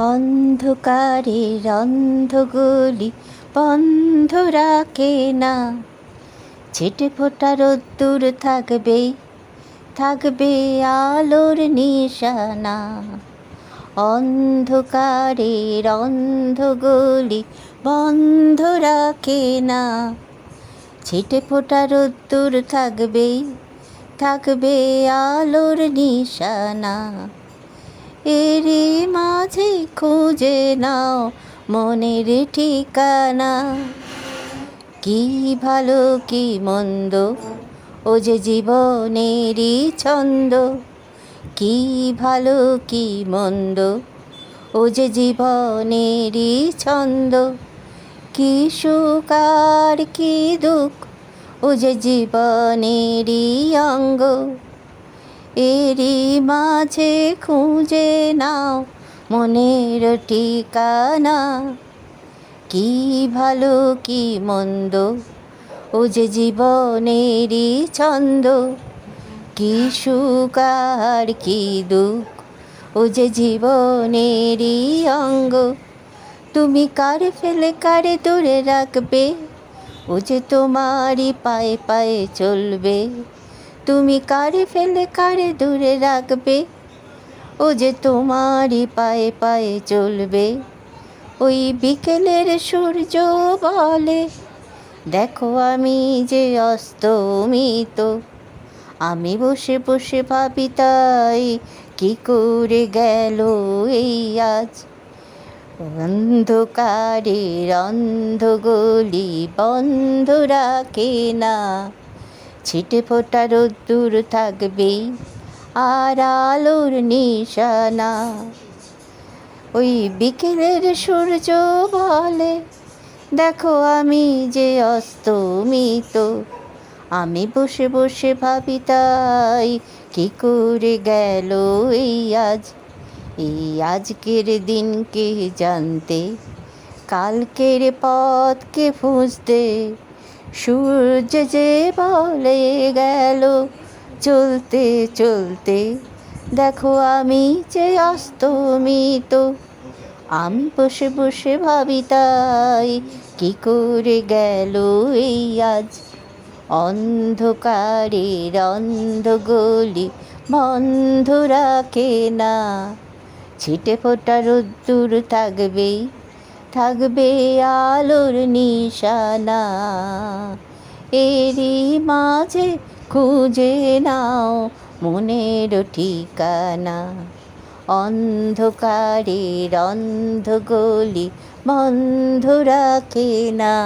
অন্ধকারের অন্ধগুলি বন্ধ রাখে না, ছিটে ফোটা রোদ্দুর থাকবে, থাকবে আলোর নিশানা। অন্ধকারের অন্ধগুলি বন্ধ রাখে না, ছিটে ফোটা রোদ্দুর থাকবে, থাকবে আলোর নিশানা। এরই মাঝে খুঁজে নাও মনের ঠিকানা। কি ভালো কি মন্দ ও যে জীবনেরই ছন্দ, কি ভালো কি মন্দ ও যে জীবনেরই ছন্দ। কি সুখ আর কি দুঃখ ও যে জীবনেরই অঙ্গ। এরই মাঝে খুঁজে নাও মনের ঠিকানা। কি ভালো কি মন্দ ও যে জীবনেরই ছন্দ, কি সুখ আর কি দুঃখ ও যে জীবনেরই অঙ্গ। তুমি কারে ফেলে কারে দূরে রাখবে, ও যে তোমারই পায়ে পায়ে চলবে। তুমি কারে ফেলে কারে দূরে রাখবে, ও যে তোমারই পায়ে পায়ে চলবে। ওই বিকেলের সূর্য বলে, দেখো আমি যে অস্তমিত। আমি বসে বসে ভাবি তাই, কি করে গেল এই আজ। অন্ধকারের অন্ধগুলি বন্ধ রাখে না, ছিটে ফোটা রোদ্দুর থাকবে আর আলোর নিশানা। ওই বিকেলের সূর্য বলে, দেখো আমি যে অস্তমিত। আমি বসে বসে ভাবি তাই, কি করে গেল এই আজ। এই আজকের দিনকে জানতে, কালকের পথকে খুঁজতে, সূর্য যে বলে গেল চলতে চলতে, দেখো আমি যে অস্তমিত। আমি বসে বসে ভাবি তাই, কি করে গেল এই আজ। অন্ধকারের অন্ধগুলি বন্ধ রাখে না, ছিটে ফোটা রোদ্দুর থাকবে, থাকবে আলোর নিশানা। এরই মাঝে খুঁজে নাও মনের ঠিকানা। অন্ধকারের অন্ধগুলি বন্ধ রাখে না।